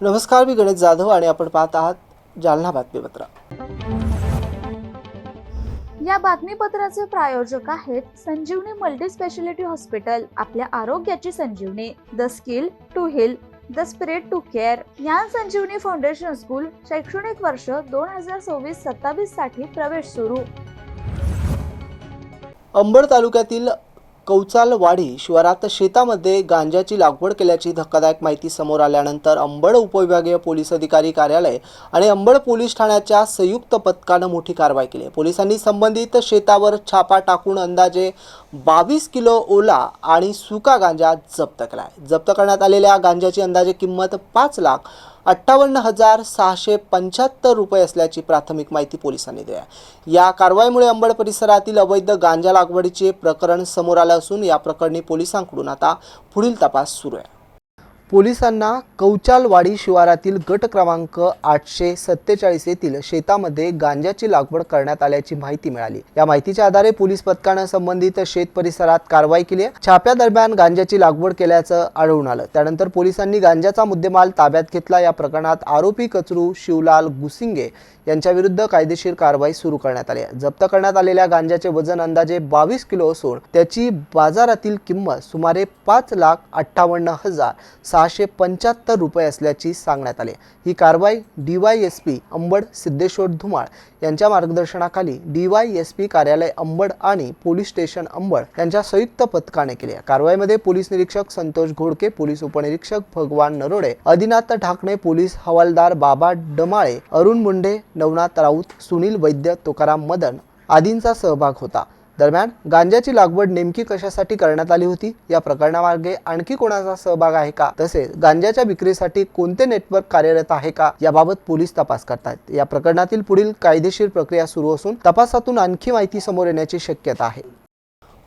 नमस्कार, मी गणेश जाधव आणि आपण पाहत आहात जालना बातमीपत्र। या बातमीपत्राचे प्रायोजक आहेत संजीवनी मल्टी स्पेशालिटी हॉस्पिटल। आपल्या आरोग्याची संजीवनी, the skill to heal, the spirit to care. Dnyan Sanjivani foundation school शैक्षणिक वर्ष 2026-27 साठी प्रवेश सुरू। अंबड तालुक्यातील कौचालवाडी शिवारात शेतामध्ये गांजाची लागवड केल्याची धक्कादायक माहिती समोर आल्यानंतर अंबड उपविभागीय पोलीस अधिकारी कार्यालय आणि अंबड पोलीस ठाण्याच्या संयुक्त पथकाने मोठी कारवाई केली। पोलिसांनी संबंधित शेतावर छापा टाकून अंदाजे 22 किलो ओला आणि सुका गांजा जप्त केला आहे। जप्त करण्यात आलेल्या गांजाची अंदाजे किंमत 5,58,675 रुपये असल्याची प्राथमिक माहिती पोलिसांनी दिली आहे। या कारवाईमुळे अंबड परिसरातील अवैध गांजा लागवडीचे प्रकरण समोर आले असून या प्रकरणी पोलिसांकडून आता पुढील तपास सुरू आहे। पोलिसांना कौचालवाडी शिवारातील गट क्रमांक 847 येथील शेतामध्ये गांजाची लागवड करण्यात आल्याची माहिती मिळाली। या माहितीच्या आधारे पोलीस पथकाने संबंधित शेत परिसरात कारवाई केली। छाप्यादरम्यान गांजाची लागवड केल्याचं आढळून आलं। त्यानंतर पोलिसांनी गांजाचा मुद्देमाल ताब्यात घेतला। या प्रकरणात आरोपी कचरू शिवलाल गुसिंगे यांच्या विरुद्ध कायदेशीर कारवाई सुरू करण्यात आली आहे। जप्त करण्यात आलेल्या गांजाचे वजन अंदाजे 22 किलो असून त्याची बाजारातील किंमत सुमारे 5,58,675 रुपये असल्याची सांगण्यात आली। ही कारवाई DYSP अंबड सिद्धेश्वर धुमाळ यांच्या मार्गदर्शनाखाली DYSP कार्यालय अंबड आणि पोलीस स्टेशन अंबड यांच्या संयुक्त पथकाने केली। कारवाईमध्ये पोलीस निरीक्षक संतोष घोडके, पोलीस उपनिरीक्षक भगवान नरोडे, आदिनाथ ढाकणे, पोलीस हवालदार बाबा डमाळे, अरुण मुंडे, नवनाथ राऊत, सुनील वैद्य, तुकाराम मदन आदींचा सहभाग होता। दरम्यान गांजाची लागवड नेमकी कशासाठी करण्यात आली होती, या प्रकरणामागे आणखी कोणाचा सहभाग आहे का, तसेच गांजाच्या विक्रीसाठी कोणते नेटवर्क कार्यरत आहे का, याबाबत पोलीस तपास करतात। या प्रकरणातील पुढील कायदेशीर प्रक्रिया सुरू असून तपासातून आणखी माहिती समोर येण्याची शक्यता आहे।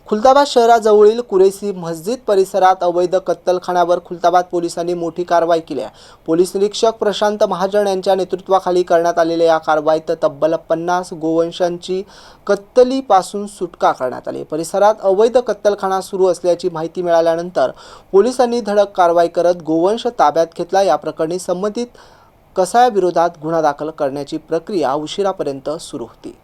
खुलताबाद शहराजवळील कुरेशी मस्जिद परिसरात अवैध कत्तलखान्यावर खुलताबाद पोलिसांनी मोठी कारवाई केली आहे। पोलीस निरीक्षक प्रशांत महाजन यांच्या नेतृत्वाखाली करण्यात आलेल्या या कारवाईत तब्बल 50 गोवंशांची कत्तलीपासून सुटका करण्यात आली। परिसरात अवैध कत्तलखाना सुरू असल्याची माहिती मिळाल्यानंतर पोलिसांनी धडक कारवाई करत गोवंश ताब्यात घेतला। या प्रकरणी संबंधित कसायाविरोधात गुन्हा दाखल करण्याची प्रक्रिया उशिरापर्यंत सुरू होती।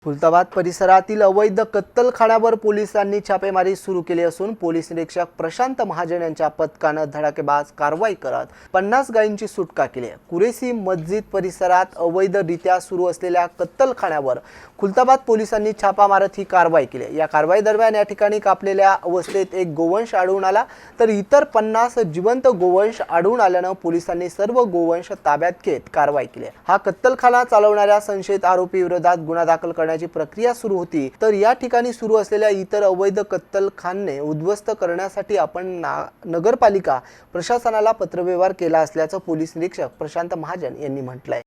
खुलताबाद परिसरातील अवैध कत्तलखान्यावर पोलिसांनी छापेमारी सुरू केली असून पोलीस निरीक्षक प्रशांत महाजन यांच्या पथकाने धडाकेबाज कारवाई करत 50 गायींची सुटका केली आहे। कुरेशी मस्जिद परिसरात अवैधरित्या सुरू असलेल्या कत्तलखान्यावर खुलताबाद पोलिसांनी छापा मारत ही कारवाई केली। या कारवाई दरम्यान या ठिकाणी कापलेल्या अवस्थेत एक गोवंश आढळून आला, तर इतर 50 जिवंत गोवंश आढळून आल्यानं पोलिसांनी सर्व गोवंश ताब्यात घेत कारवाई केली। हा कत्तलखाना चालवणाऱ्या संशयित आरोपी विरोधात गुन्हा दाखल करण्याची प्रक्रिया सुरू होती। तर या ठिकाणी सुरू असलेल्या इतर अवैध कत्तलखाने उद्ध्वस्त करण्यासाठी आपण नगरपालिका प्रशासनाला पत्रव्यवहार केला असल्याचं पोलीस निरीक्षक प्रशांत महाजन यांनी म्हटलंय।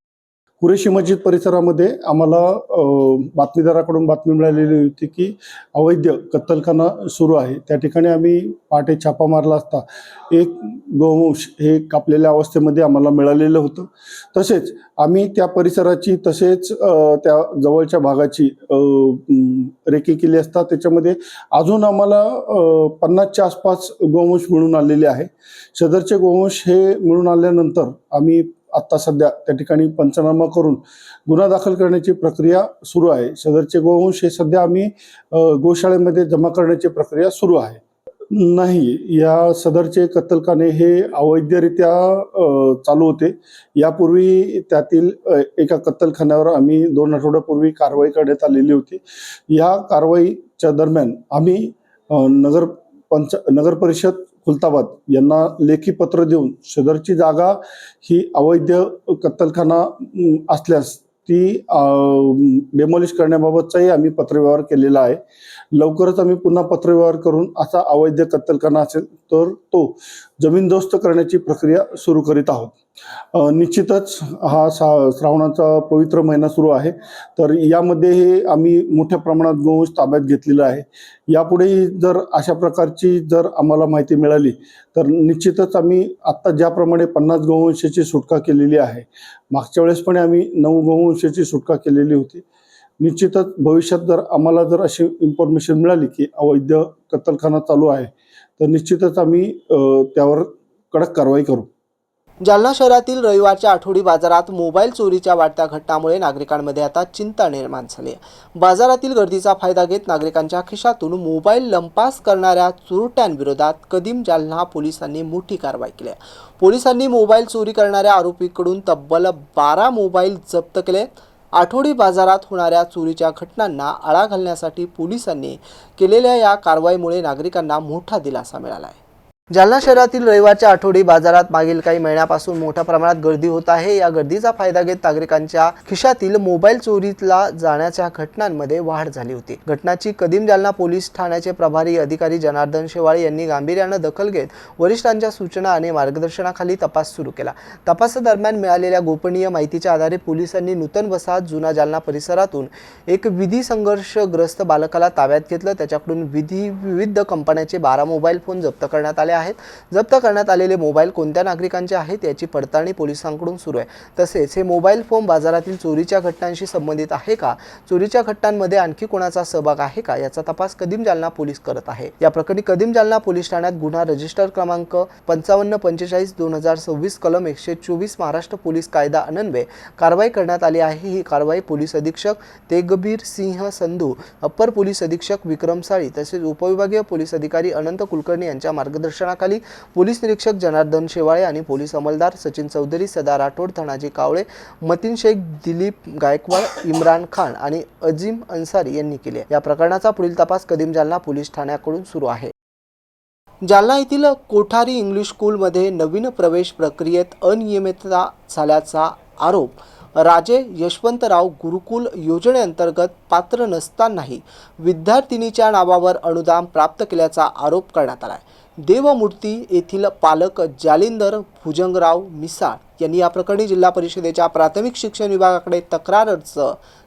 कुरेशी मस्जिद परिसरामध्ये आम्हाला बातमीदाराकडून बातमी मिळालेली होती की अवैध कत्तलखाना सुरू आहे। त्या ठिकाणी आम्ही पहाटे छापा मारला असता एक गोवंश हे कापलेल्या अवस्थेमध्ये आम्हाला मिळालेलं होतं। तसेच आम्ही त्या परिसराची तसेच त्या जवळच्या भागाची रेकी केली असता त्याच्यामध्ये अजून आम्हाला 50च्या आसपास गोवंश मिळून आलेले आहे। सदरचे गोवंश हे मिळून आल्यानंतर आम्ही आता सध्या त्या ठिकाणी पंचनामा करून गुन्हा दाखल करण्याची प्रक्रिया सुरू आहे। सदरचे गोवंश हे सध्या आम्ही गोशाळेमध्ये जमा करण्याची प्रक्रिया सुरू आहे। नाही, या सदरचे कत्तलखाने हे अवैधरित्या चालू होते। यापूर्वी त्यातील एका कत्तलखान्यावर आम्ही 2 आठवड्यापूर्वी कारवाई करण्यात आलेली होती। या कारवाईच्या दरम्यान आम्ही नगर परिषद खुलताबाद यांना लेखी पत्र देऊन सदरची जागा ही अवैध कत्तलखाना असल्यास ती डेमॉलिश करण्याबाबतचाही आम्ही पत्रव्यवहार केलेला आहे। लवकरच आम्ही पुन्हा पत्रव्यवहार करून असा अवैध कत्तलखाना असेल तर तो जमीनदोस्त करण्याची प्रक्रिया सुरू करीत आहोत। निश्चितच हा श्रावणाचा पवित्र महिना सुरू आहे, तर यामध्ये हे आम्ही मोठ्या प्रमाणात गोवंश ताब्यात घेतलेला आहे। यापुढेही जर अशा प्रकारची जर आम्हाला माहिती मिळाली तर निश्चितच आम्ही आत्ता ज्याप्रमाणे 50 गोवंशाची सुटका केलेली आहे, मागच्या वेळेस पण आम्ही 9 गोवंशाची सुटका केलेली होती। निश्चितच भविष्यात जर आम्हाला जर अशी इन्फॉर्मेशन मिळाली की अवैध कत्तलखाना चालू आहे तर निश्चितच आम्ही त्यावर कडक कारवाई करू। जालना शहरातील रविवारच्या आठवडी बाजारात मोबाईल चोरीच्या वाढत्या घटनामुळे नागरिकांमध्ये आता चिंता निर्माण झाली आहे। बाजारातील गर्दीचा फायदा घेत नागरिकांच्या खिशातून मोबाईल लंपास करणाऱ्या चोरट्यांविरोधात कदीम जालना पोलिसांनी मोठी कारवाई केली आहे। पोलिसांनी मोबाईल चोरी करणाऱ्या आरोपीकडून तब्बल 12 मोबाईल जप्त केले। आठवडी बाजारात होणाऱ्या चोरीच्या घटनांना आळा घालण्यासाठी पोलिसांनी केलेल्या या कारवाईमुळे नागरिकांना मोठा दिलासा मिळाला आहे। जालना शहरातील रविवारच्या आठवडी बाजारात मागील काही महिन्यापासून मोठ्या प्रमाणात गर्दी होत आहे। या गर्दीचा फायदा घेत नागरिकांच्या खिशातील मोबाईल चोरीला जाण्याच्या घटनांमध्ये वाढ झाली होती। घटनाची कदीम जालना पोलीस ठाण्याचे प्रभारी अधिकारी जनार्दन शेवाळे यांनी गांभीर्याने दखल घेत वरिष्ठांच्या सूचना आणि मार्गदर्शनाखाली तपास सुरू केला। तपासादरम्यान मिळालेल्या गोपनीय माहितीच्या आधारे पोलिसांनी नूतन वसाहत जुना जालना परिसरातून एक विधी संघर्षग्रस्त बालकाला ताब्यात घेतलं। त्याच्याकडून विविध कंपन्यांचे 12 मोबाईल फोन जप्त करण्यात आले आहेत। जप्त करण्यात आलेले मोबाईल कोणत्या नागरिकांचे आहेत याची पडताळणी पोलिसांकडून सुरू आहे। तसेच हे मोबाईल फोन बाजारातील चोरीच्या घटनांशी संबंधित आहे का, चोरीच्या घटनांमध्ये आणखी कोणाचा सहभाग आहे का याचा तपास कदीम जालना पोलीस करत आहे। या प्रकरणी कदीम जालना पोलीस ठाण्यात गुन्हा रजिस्टर क्रमांक 5545/2026 कलम 124 महाराष्ट्र पोलीस कायदा अन्वये कारवाई करण्यात आली आहे। ही कारवाई पोलीस अधीक्षक तेगबीर सिंह संधू, अप्पर पोलीस अधीक्षक विक्रम साळी तसेच उपविभागीय पोलीस अधिकारी अनंत कुलकर्णी यांच्या मार्गदर्शनाखाली पोलीस निरीक्षक जनार्दन शेवाळे आणि पोलीस अंमलदार सचिन चौधरी, सदा राठोड, धनाजी कावळे, मतीन शेख, दिलीप गायकवाड, इम्रान खान आणि अजीम अन्सारी यांनी केले। या प्रकरणाचा पुढील तपास कदीम जालना पोलीस ठाण्याकडून सुरू आहे। जालना येथील कोठारी इंग्लिश स्कूलमध्ये नवीन प्रवेश प्रक्रियेत अनियमितता झाल्याचा आरोप राजे यशवंतराव गुरुकुल योजनेअंतर्गत पात्र नसतानाही विद्यार्थिनीच्या नावावर अनुदान प्राप्त केल्याचा आरोप करण्यात आला आहे। देवमूर्ती येथील पालक जालिंदर भुजंगराव मिसाळ यांनी या प्रकरणी जिल्हा परिषदेच्या प्राथमिक शिक्षण विभागाकडे तक्रार अर्ज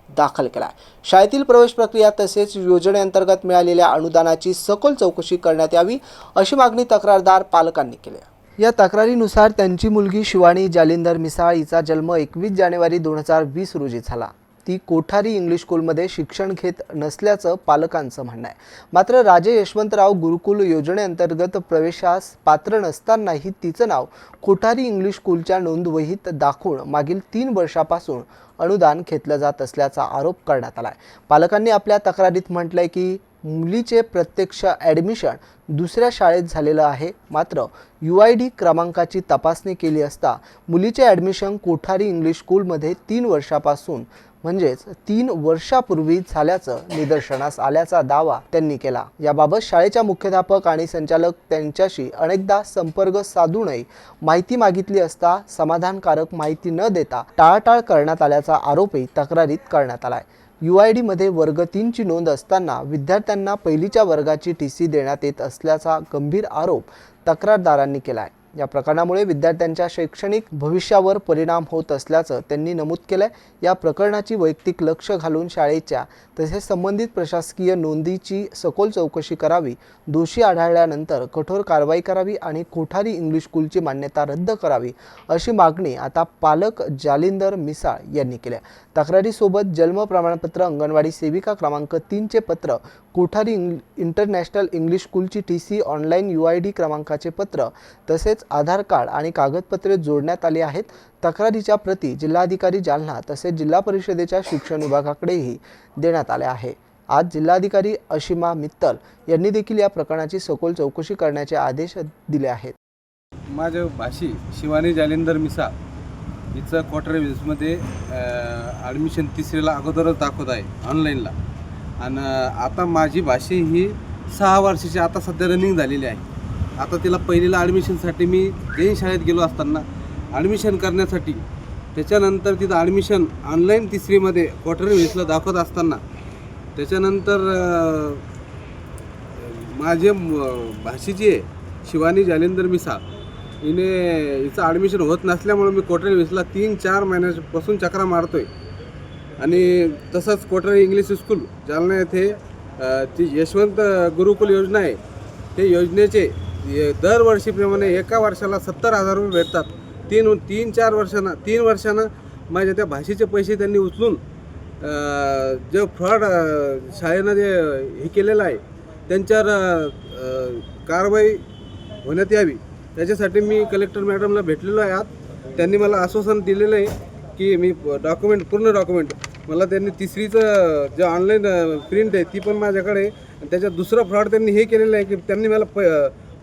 दाखल केला आहे। शाळेतील प्रवेश प्रक्रिया तसेच योजनेअंतर्गत मिळालेल्या अनुदानाची सखोल चौकशी करण्यात यावी अशी मागणी तक्रारदार पालकांनी केली आहे। या तक्रारीनुसार त्यांची मुलगी शिवानी जालिंदर मिसाळ हिचा जन्म 21 जानेवारी 2020 रोजी झाला। ती कोठारी इंग्लिश स्कूलमध्ये शिक्षण घेत नसल्याचं पालकांचं म्हणणं आहे। मात्र राजे यशवंतराव गुरुकुल योजनेअंतर्गत प्रवेशास पात्र नसतानाही तिचं नाव कोठारी इंग्लिश स्कूलच्या नोंदवहीत दाखवून मागील 3 वर्षापासून अनुदान घेतलं जात असल्याचा आरोप करण्यात आला आहे। पालकांनी आपल्या तक्रारीत म्हटलंय की मुलीचे प्रत्यक्ष ॲडमिशन दुसऱ्या शाळेत झालेलं आहे। मात्र UID क्रमांकाची तपासणी केली असता मुलीचे ॲडमिशन कोठारी इंग्लिश स्कूलमध्ये 3 वर्षापासून म्हणजेच 3 वर्षापूर्वी झाल्याचं निदर्शनास आल्याचा दावा त्यांनी केला। याबाबत शाळेच्या मुख्याध्यापक आणि संचालक त्यांच्याशी अनेकदा संपर्क साधूनही माहिती मागितली असता समाधानकारक माहिती न देता टाळाटाळ करण्यात आल्याचा आरोपही तक्रारीत करण्यात आलाय। UID मध्ये वर्ग 3 ची नोंद असताना विद्यार्थ्यांना पहिलीच्या वर्गाची TC देण्यात येत असल्याचा गंभीर आरोप तक्रारदारांनी केला आहे। या प्रकरणामुळे विद्यार्थ्यांच्या शैक्षणिक भविष्यावर परिणाम होत असल्याचं त्यांनी नमूद केलंय। या प्रकरणाची वैयक्तिक लक्ष घालून शाळेच्या तसेच संबंधित प्रशासकीय नोंदीची सखोल चौकशी करावी, दोषी आढळल्यानंतर कठोर कारवाई करावी आणि कोठारी इंग्लिश स्कूलची मान्यता रद्द करावी अशी मागणी आता पालक जालिंदर मिसाळ यांनी केली। तक्रारीसोबत जन्म प्रमाणपत्र, अंगणवाडी सेविका क्रमांक 3 चे पत्र, कोठारी इंटरनॅशनल इंग्लिश स्कूलची TC, ऑनलाईन UID क्रमांकाचे पत्र तसेच आधार कार्ड आणि कागदपत्रे जोडण्यात आली आहेत। तक्रारीच्या प्रती जिल्हाधिकारी जालना तसेच जिल्हा परिषदेच्या शिक्षण विभागाकडेही देण्यात आल्या आहे। आज जिल्हाधिकारी अशिमा मित्तल यांनी देखील या प्रकरणाची सखोल चौकशी करण्याचे आदेश दिले आहेत। माझ्या भाषी शिवानी जालिंदर मिसाळ हिचं कोठारी विजमध्ये ॲडमिशन 3रीला अगोदरच दाखवत आहे ऑनलाईनला। आणि आता माझी भाषी ही 6 वर्षाची आता सध्या रनिंग झालेली आहे। आता तिला पहिलीला ॲडमिशनसाठी मी जैन शाळेत गेलो असताना ॲडमिशन करण्यासाठी, त्याच्यानंतर तिथं ॲडमिशन ऑनलाईन 3रीमध्ये कोठारी विजला दाखवत असताना त्याच्यानंतर माझे भाषीची आहे शिवानी जालिंदर मिसाळ हिचं ॲडमिशन होत नसल्यामुळे मी कोठारी विजला 3-4 महिन्यापासून चक्रा मारतोय। आणि तसंच कोठारी इंग्लिश स्कूल जालना येथे ती यशवंत गुरुकुल योजना आहे, ते योजनेचे दरवर्षीप्रमाणे एका वर्षाला 70,000 रुपये भेटतात। 3 वर्षांना माझ्या त्या भाषेचे पैसे त्यांनी उचलून जे फ्रॉड शाळेनं जे हे केलेलं आहे त्यांच्यावर कारवाई होण्यात यावी, त्याच्यासाठी मी कलेक्टर मॅडमला भेटलेलो आहे आज। त्यांनी मला आश्वासन दिलेलं आहे की मी पूर्ण डॉक्युमेंट मला त्यांनी तिसरीचं जे ऑनलाईन प्रिंट आहे ती पण माझ्याकडे आहे. आणि त्याच्यात दुसरं फ्रॉड त्यांनी हे केलेलं आहे की त्यांनी मला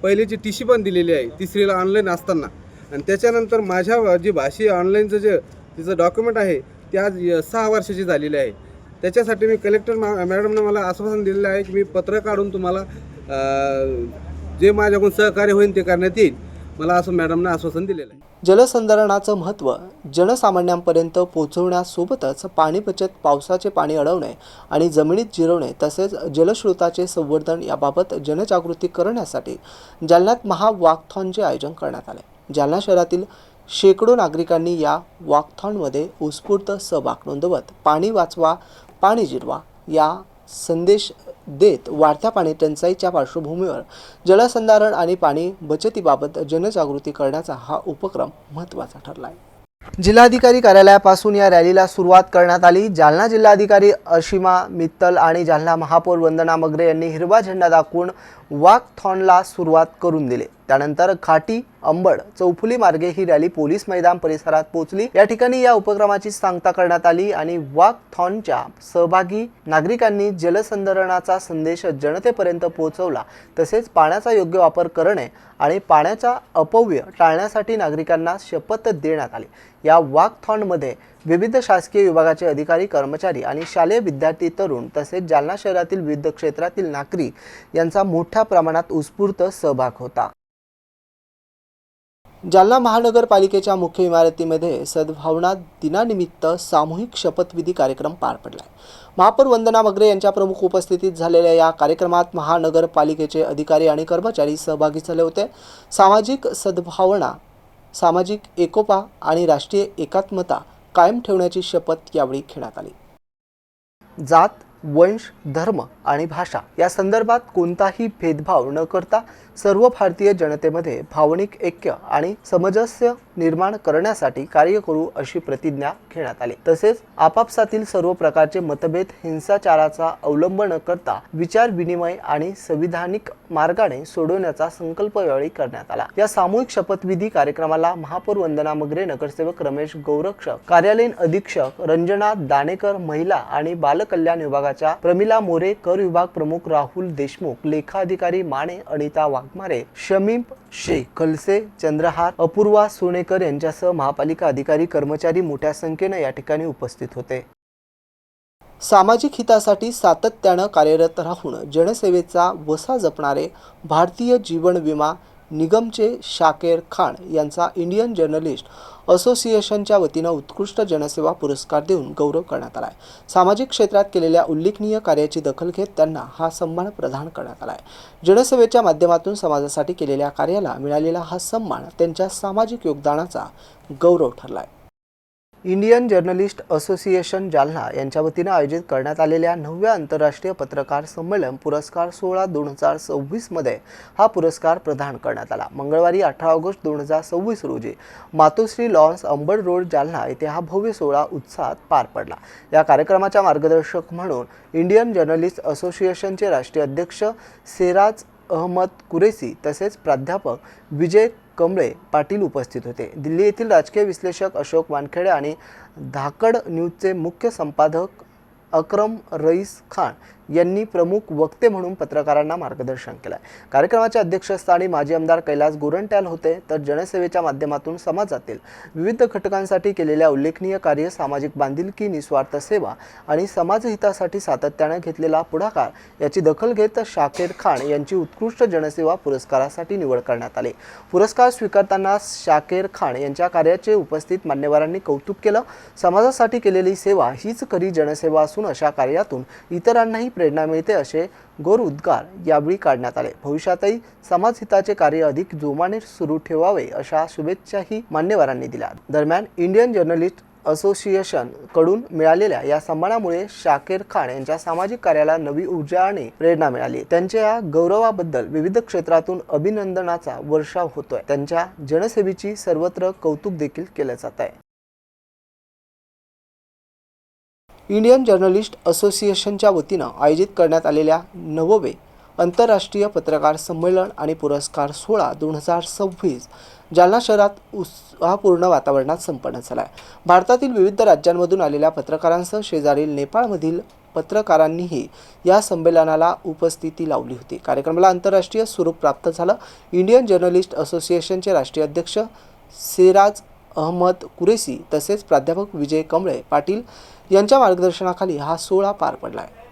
पहिलीची टी सी पण दिलेली आहे तिसरीला ऑनलाईन असताना. आणि त्याच्यानंतर माझ्या जी भाषी ऑनलाईनचं जे तिचं डॉक्युमेंट आहे ते आज 6 वर्षाची झालेली आहे. त्याच्यासाठी मी कलेक्टर मॅडमने मला आश्वासन दिलेलं आहे की मी पत्र काढून तुम्हाला जे माझ्याकडून सहकार्य होईल ते करण्यात येईल. मला असं मॅडमने आश्वासन दिलेलं आहे. जलसंधारणाचं महत्त्व जनसामान्यांपर्यंत पोहोचवण्यासोबतच पाणी बचत, पावसाचे पाणी अडवणे आणि जमिनीत जिरवणे तसेच जलस्रोताचे संवर्धन याबाबत जनजागृती करण्यासाठी जालन्यात महावॉकथॉनचे आयोजन करण्यात आले. जालना शहरातील शेकडो नागरिकांनी या वॉकथॉनमध्ये उत्स्फूर्त सहभाग नोंदवत पाणी वाचवा, पाणी जिरवा या संदेश देत वाढत्या पाणी टंचाईच्या पार्श्वभूमीवर जलसंधारण आणि पाणी बचतीबाबत जनजागृती करण्याचा हा उपक्रम महत्त्वाचा ठरला आहे. जिल्हाधिकारी कार्यालयापासून या रॅलीला सुरुवात करण्यात आली. जालना जिल्हाधिकारी अशिमा मित्तल आणि जालना महापौर वंदना मगरे यांनी हिरवा झेंडा दाखवून वॉकथॉनला सुरुवात करून दिली. त्यानंतर घाटी, अंबड, चौफुली मार्गे ही रॅली पोलीस मैदान परिसरात पोहोचली. या ठिकाणी या उपक्रमाची सांगता करण्यात आली आणि वॉकथॉनच्या सहभागी नागरिकांनी जलसंधारणाचा संदेश जनतेपर्यंत पोहोचवला. तसेच पाण्याचा योग्य वापर करणे आणि पाण्याचा अपव्यय टाळण्यासाठी नागरिकांना शपथ देण्यात आली. या वॉकथॉनमध्ये विविध शासकीय विभागाचे अधिकारी, कर्मचारी आणि शालेय विद्यार्थी, तरुण तसेच जालना शहरातील विविध क्षेत्रातील नागरिक यांचा मोठ्या प्रमाणात उत्स्फूर्त सहभाग होता. जालना महानगरपालिकेच्या मुख्य इमारतीमध्ये सद्भावना दिनानिमित्त सामूहिक शपथविधी कार्यक्रम पार पडला. महापौर वंदना मगरे यांच्या प्रमुख उपस्थितीत झालेल्या या कार्यक्रमात महानगरपालिकेचे अधिकारी आणि कर्मचारी सहभागी झाले होते. सामाजिक सद्भावना, सामाजिक एकोपा आणि राष्ट्रीय एकात्मता कायम ठेवण्याची शपथ यावेळी घेण्यात आली. जात, वंश, धर्म आणि भाषा या संदर्भात कोणताही भेदभाव न करता सर्व भारतीय जनतेमध्ये भावनिक ऐक्य आणि सामंजस्य निर्माण करण्यासाठी कार्य करू अशी प्रतिज्ञा घेण्यात आली. तसेच आपापसातील सर्व प्रकारचे मतभेद हिंसाचाराचा अवलंब न करता विचार विनिमय आणि संविधानिक मार्गाने सोडवण्याचा संकल्प यावेळी करण्यात आला. या सामूहिक शपथविधी कार्यक्रमाला महापौर वंदना मगरे, नगरसेवक रमेश गौरक्षक, कार्यालयीन अधीक्षक रंजना दानेकर, महिला आणि बालकल्याण विभागाच्या प्रमिला मोरे, कर विभाग प्रमुख राहुल देशमुख, लेखा अधिकारी माने, अनिता वाघमारे, शमीम शेख, खलसे, चंद्रहार, अपूर्वा सोनेकर यांच्यासह महापालिका अधिकारी, कर्मचारी मोठ्या संख्येने या ठिकाणी उपस्थित होते. सामाजिक हितासाठी सातत्यानं कार्यरत राहून जनसेवेचा वसा जपणारे भारतीय जीवन विमा निगमचे शाकेर खान यांचा इंडियन जर्नलिस्ट असोसिएशनच्या वतीनं उत्कृष्ट जनसेवा पुरस्कार देऊन गौरव करण्यात आला. सामाजिक क्षेत्रात केलेल्या उल्लेखनीय कार्याची दखल घेत त्यांना हा सन्मान प्रदान करण्यात आला. जनसेवेच्या माध्यमातून समाजासाठी केलेल्या कार्याला मिळालेला हा सन्मान त्यांच्या सामाजिक योगदानाचा गौरव ठरला आहे. इंडियन जर्नलिस्ट असोसिएशन जालना यांच्या वतीनं आयोजित करण्यात आलेल्या 9व्या आंतरराष्ट्रीय पत्रकार संमेलन पुरस्कार सोहळा 2026 मध्ये हा पुरस्कार प्रदान करण्यात आला. मंगळवारी 18 ऑगस्ट 2026 रोजी मातोश्री लॉन्स, अंबड रोड, जालना येथे हा भव्य सोहळा उत्साहात पार पडला. या कार्यक्रमाच्या मार्गदर्शक म्हणून इंडियन जर्नलिस्ट असोसिएशनचे राष्ट्रीय अध्यक्ष सेराज अहमद कुरेसी तसेच प्राध्यापक विजय कमळे पाटील उपस्थित होते. दिल्ली येथील राजकीय विश्लेषक अशोक वानखेडे आणि धाकड न्यूजचे मुख्य संपादक अक्रम रईस खान यांनी प्रमुख वक्ते म्हणून पत्रकारांना मार्गदर्शन केले. कार्यक्रमाच्या अध्यक्षस्थानी माजी आमदार कैलास गोरंट्याल होते. तर जनसेवेच्या माध्यमातून समाजातील विविध घटकांसाठी केलेल्या उल्लेखनीय कार्य, सामाजिक बांधिलकी, निस्वार्थ सेवा आणि समाजहितासाठी सातत्याने घेतलेला पुढाकार याची दखल घेत शाकेर खान यांची उत्कृष्ट जनसेवा पुरस्कारासाठी निवड करण्यात आली. पुरस्कार स्वीकारताना शाकेर खान यांच्या कार्याचे उपस्थित मान्यवरांनी कौतुक केलं. समाजासाठी केलेली सेवा हीच खरी जनसेवा असून अशा कार्यातून इतरांनाही प्रेरणा मिळते असे गौर उद्गार यावेळी काढण्यात आले. भविष्यातही समाजहिताचे कार्य अधिक जोमाने सुरू ठेवावे अशा शुभेच्छाही मान्यवरांनी दिल्या. दरम्यान इंडियन जर्नलिस्ट असोसिएशन कडून मिळालेल्या या सन्मानामुळे शाकेर खान यांच्या सामाजिक कार्याला नवी ऊर्जा आणि प्रेरणा मिळाली. त्यांच्या या गौरवाबद्दल विविध क्षेत्रातून अभिनंदनाचा वर्षाव होतोय. त्यांच्या जनसेवेची सर्वत्र कौतुक देखील केले जात आहे. इंडियन जर्नलिस्ट असोसिएशनच्या वतीनं आयोजित करण्यात आलेल्या 9वे आंतरराष्ट्रीय पत्रकार संमेलन आणि पुरस्कार सोहळा 2026 जालना शहरात उत्साहपूर्ण वातावरणात संपन्न झाला आहे. भारतातील विविध राज्यांमधून आलेल्या पत्रकारांसह शेजारील नेपाळमधील पत्रकारांनीही या संमेलनाला उपस्थिती लावली होती. कार्यक्रमाला आंतरराष्ट्रीय स्वरूप प्राप्त झालं. इंडियन जर्नलिस्ट असोसिएशनचे राष्ट्रीय अध्यक्ष सिराज अहमद कुरेशी तसेच प्राध्यापक विजय कमळे पाटील यांच्या मार्गदर्शनाखाली हा सोहळा पार पडला आहे.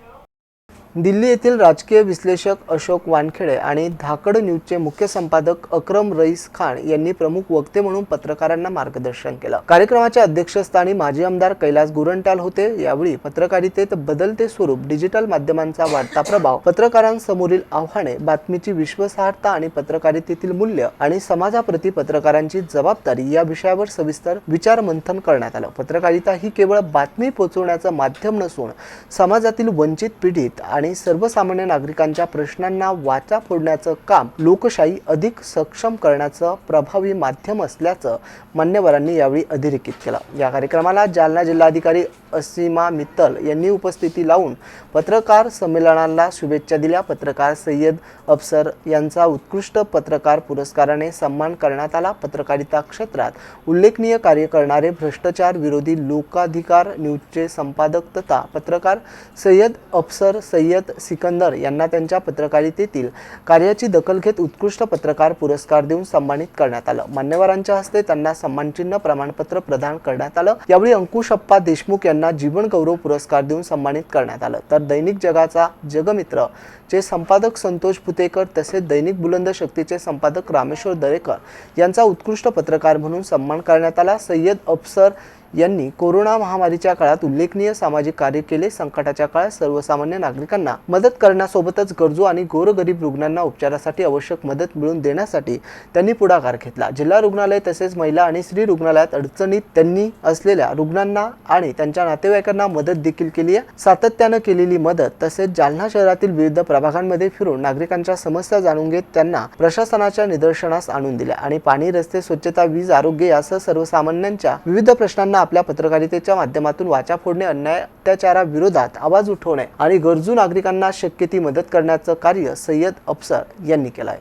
दिल्ली येथील राजकीय विश्लेषक अशोक वानखेडे आणि धाकड न्यूजचे मुख्य संपादक अक्रम रईस खान यांनी प्रमुख वक्ते म्हणून पत्रकारांना मार्गदर्शन केलं. कार्यक्रमाच्या अध्यक्षस्थानी माजी आमदार कैलास गुरंट्याल होते. यावेळी पत्रकारितेत बदलते स्वरूप, डिजिटल माध्यमांचा वाढता प्रभाव, पत्रकारांसमोरील आव्हाने, बातमीची विश्वासार्हता आणि पत्रकारितेतील मूल्य आणि समाजाप्रती पत्रकारांची जबाबदारी या विषयावर सविस्तर विचारमंथन करण्यात आलं. पत्रकारिता ही केवळ बातमी पोहोचवण्याचं माध्यम नसून समाजातील वंचित पिढीत आणि सर्वसामान्य नागरिकांच्या प्रश्नांना वाचा फोडण्याचं काम लोकशाही अधिक सक्षम करण्याचं प्रभावी माध्यम असल्याचं मान्यवरांनी यावेळी अधोरेखित केलं. या कार्यक्रमाला जालना जिल्हाधिकारी असीमा मित्तल यांनी उपस्थिती लावून पत्रकार संमेलनाला शुभेच्छा दिल्या. पत्रकार सय्यद अफसर यांचा उत्कृष्ट पत्रकार पुरस्काराने सन्मान करण्यात आला. पत्रकारिता क्षेत्रात उल्लेखनीय कार्य करणारे भ्रष्टाचार विरोधी लोकाधिकार न्यूजचे संपादक तथा पत्रकार सय्यद अफसर सय्यद सिकंदर यांना त्यांच्या पत्रकारितेतील कार्याची दखल घेत उत्कृष्ट पत्रकार पुरस्कार देऊन सन्मानित करण्यात आलं. मान्यवरांच्या हस्ते त्यांना सन्मानचिन्ह प्रमाणपत्र प्रदान करण्यात आलं. यावेळी अंकुशप्पा देशमुख यांना जीवन गौरव पुरस्कार देऊन सन्मानित करण्यात आलं. तर दैनिक जगाचा जगमित्र चे संपादक संतोष पुतेकर तसेच दैनिक बुलंद शक्तीचे संपादक रामेश्वर दरेकर यांचा उत्कृष्ट पत्रकार म्हणून सन्मान करण्यात आला. सय्यद अफसर यांनी कोरोना महामारीच्या काळात उल्लेखनीय सामाजिक कार्य केले. संकटाच्या काळात सर्वसामान्य नागरिकांना मदत करण्यासोबतच गरजू आणि गोरगरीब रुग्णांना उपचारासाठी आवश्यक मदत मिळवून देण्यासाठी त्यांनी पुढाकार घेतला. जिल्हा रुग्णालय तसेच महिला आणि स्त्री रुग्णालयात अडचणीत त्यांनी असलेल्या रुग्णांना आणि त्यांच्या नातेवाईकांना मदत देखील केली आहे. सातत्यानं केलेली मदत तसेच जालना शहरातील विविध प्रभागांमध्ये फिरून नागरिकांच्या समस्या जाणून घेत त्यांना प्रशासनाच्या निदर्शनास आणून दिल्या आणि पाणी, रस्ते, स्वच्छता, वीज, आरोग्य यासह सर्वसामान्यांच्या विविध प्रश्नांना आपल्या पत्रकारितेच्या माध्यमातून वाचा फोडणे, अन्याय अत्याचाराविरोधात आवाज उठवणे आणि गरजू नागरिकांना शक्य ती मदत करण्याचं कार्य सय्यद अफसर यांनी केलं आहे.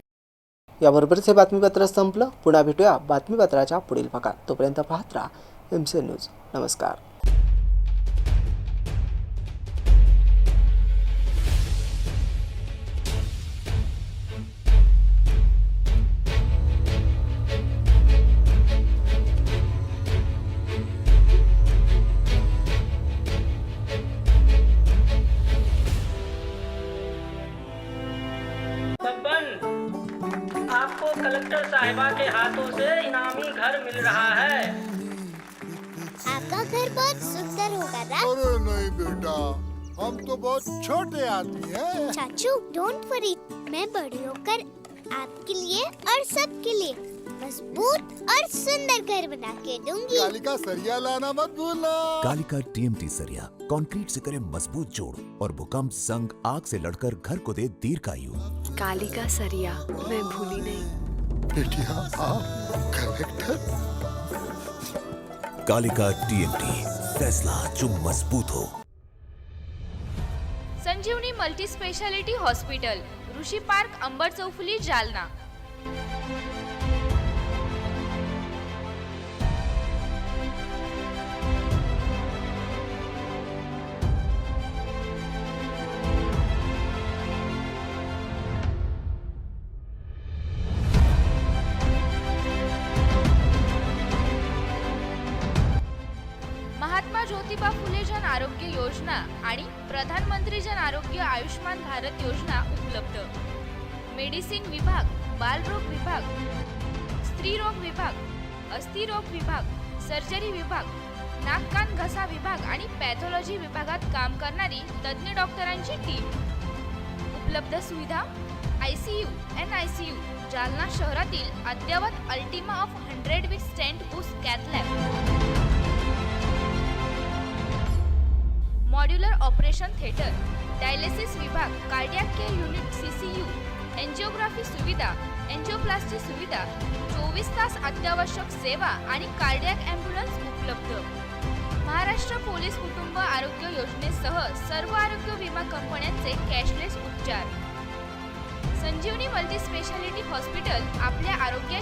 याबरोबरच हे बातमीपत्र संपलं. पुन्हा भेटूया बातमीपत्राच्या पुढील भागात. तोपर्यंत पाहत राहा MC न्यूज. नमस्कार. आपको कलेक्टर साहिबा के हाथों से इनामी घर मिल रहा है। आपका घर बहुत सुंदर होगा ना? अरे नहीं बेटा, हम तो बहुत छोटे आदमी हैं। चाचू डोंट वरी, मैं बड़ी होकर आपके लिए और सबके लिए मजबूत और सुंदर घर बना के दूंगी। कालिका सरिया लाना मत भूलना। कालिका TMT सरिया कंक्रीट से करे मजबूत जोड़ और भूकंप संग आग से लड़कर घर को दे दीर्घायु। कालिका सरिया मैं भूली नहीं। बेटिया आप कलेक्टर। कालिका TMT, फैसला जो मजबूत हो। संजीवनी मल्टी स्पेशालिटी हॉस्पिटल, ऋषी पार्क, अंबड चौफुली, जालना। महात्मा ज्योतिबा फुले जन आरोग्य योजना आणि प्रधानमंत्री जन आरोग्य आयुष्मान भारत योजना उपलब्ध। मेडिसिन विभाग, बालरोग विभाग, स्त्रीरोग विभाग, अस्थिरोग विभाग, सर्जरी विभाग, नाक कान घसा विभाग आणि पॅथॉलॉजी विभागात काम करणारी तज्ञ डॉक्टरांची टीम। उपलब्ध सुविधा ICU, NICU, जालना शहरातील अद्ययावत ultima of 100 with stent boost cath lab, modular operation theatre, dialysis विभाग, cardiac care unit CCU, angiography सुविधा, एंजिओप्लास्टी सुविधा, 24 तास अत्यावश्यक सेवा आणि कार्डियक ॲम्ब्युलन्स उपलब्ध। महाराष्ट्र पोलीस कुटुंब आरोग्य योजनेसह सर्व आरोग्य विमा कंपन्यांचे कॅशलेस उपचार। संजीवनी मल्टी स्पेशालिटी हॉस्पिटल आपल्या आरोग्य